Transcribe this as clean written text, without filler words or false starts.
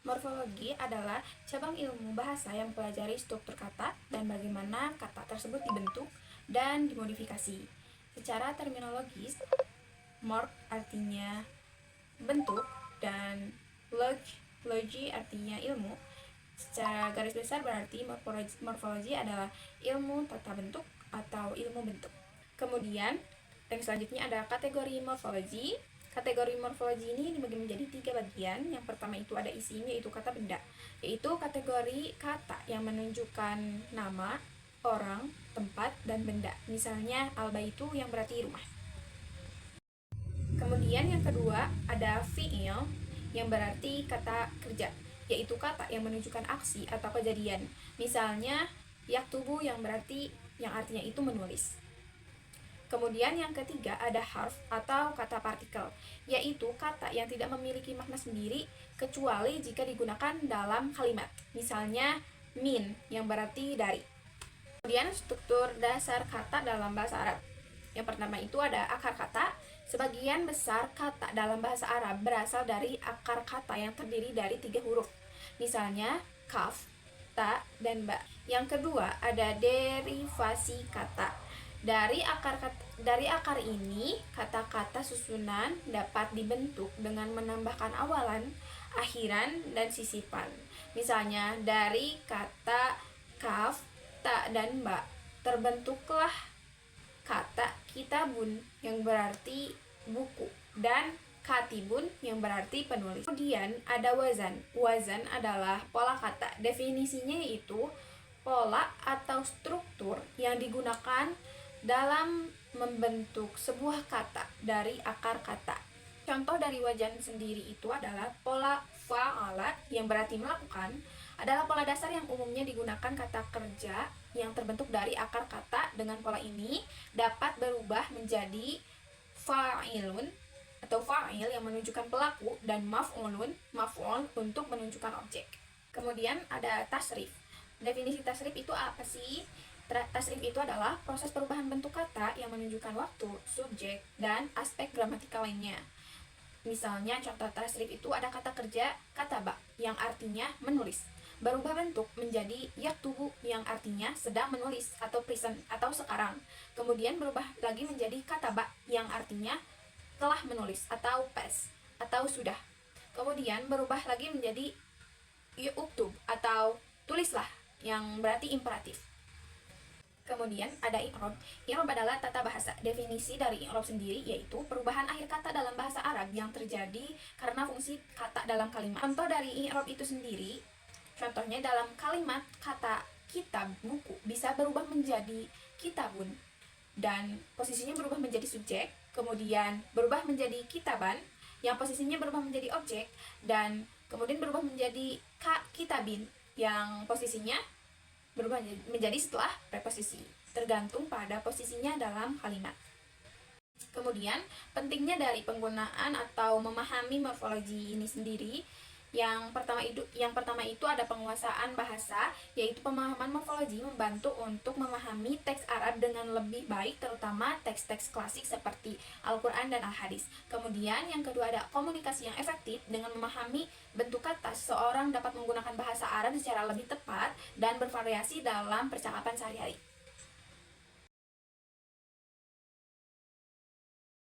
Morfologi adalah cabang ilmu bahasa yang mempelajari struktur kata dan bagaimana kata tersebut dibentuk dan dimodifikasi. Secara terminologis, morf artinya bentuk dan logi artinya ilmu. Secara garis besar berarti morfologi adalah ilmu tata bentuk atau ilmu bentuk. Kemudian, yang selanjutnya ada kategori morfologi. Kategori morfologi ini dibagi menjadi 3 bagian. Yang pertama itu ada isinya, yaitu kata benda, yaitu kategori kata yang menunjukkan nama, orang, tempat, dan benda. Misalnya al-baitu yang berarti rumah. Kemudian yang kedua ada fi'il yang berarti kata kerja, yaitu kata yang menunjukkan aksi atau kejadian. Misalnya yaktubu yang artinya itu menulis. Kemudian yang ketiga ada harf atau kata partikel, yaitu kata yang tidak memiliki makna sendiri kecuali jika digunakan dalam kalimat. Misalnya min yang berarti dari. Kemudian struktur dasar kata dalam bahasa Arab. Yang pertama itu ada akar kata. Sebagian besar kata dalam bahasa Arab berasal dari akar kata yang terdiri dari 3 huruf. Misalnya kaf, ta, dan ba. Yang kedua ada derivasi kata. Dari akar ini, kata-kata susunan dapat dibentuk dengan menambahkan awalan, akhiran, dan sisipan. Misalnya, dari kata kaf, ta, dan ba, terbentuklah kata kitabun yang berarti buku dan katibun yang berarti penulis. Kemudian ada wazan. Wazan adalah pola kata. Definisinya yaitu pola atau struktur yang digunakan dalam membentuk sebuah kata dari akar kata. Contoh dari wazan sendiri itu adalah pola fa'ala yang berarti melakukan, adalah pola dasar yang umumnya digunakan kata kerja yang terbentuk dari akar kata. Dengan pola ini dapat berubah menjadi fa'ilun atau fa'il yang menunjukkan pelaku dan maf'ulun, maf'ul untuk menunjukkan objek. Kemudian ada tasrif. Definisi tasrif itu apa sih? Tasrif itu adalah proses perubahan bentuk kata yang menunjukkan waktu, subjek, dan aspek gramatikal lainnya. Misalnya contoh tasrif itu ada kata kerja kataba yang artinya menulis, berubah bentuk menjadi yaktubu yang artinya sedang menulis atau present atau sekarang. Kemudian berubah lagi menjadi kataba yang artinya telah menulis atau past atau sudah. Kemudian berubah lagi menjadi uktub atau tulislah yang berarti imperatif. Kemudian ada i'rab. I'rab adalah tata bahasa. Definisi dari i'rab sendiri yaitu perubahan akhir kata dalam bahasa Arab yang terjadi karena fungsi kata dalam kalimat. Contoh dari i'rab itu sendiri, contohnya dalam kalimat kata kitab, buku, bisa berubah menjadi kitabun dan posisinya berubah menjadi subjek, kemudian berubah menjadi kitaban yang posisinya berubah menjadi objek, dan kemudian berubah menjadi kitabin yang posisinya berubah menjadi setelah preposisi, tergantung pada posisinya dalam kalimat. Kemudian, pentingnya dari penggunaan atau memahami morfologi ini sendiri, yang pertama itu ada penguasaan bahasa, yaitu pemahaman morfologi membantu untuk memahami teks Arab dengan lebih baik, terutama teks-teks klasik seperti Al-Quran dan Al-Hadis. Kemudian yang kedua ada komunikasi yang efektif. Dengan memahami bentuk kata, seseorang dapat menggunakan bahasa Arab secara lebih tepat dan bervariasi dalam percakapan sehari-hari.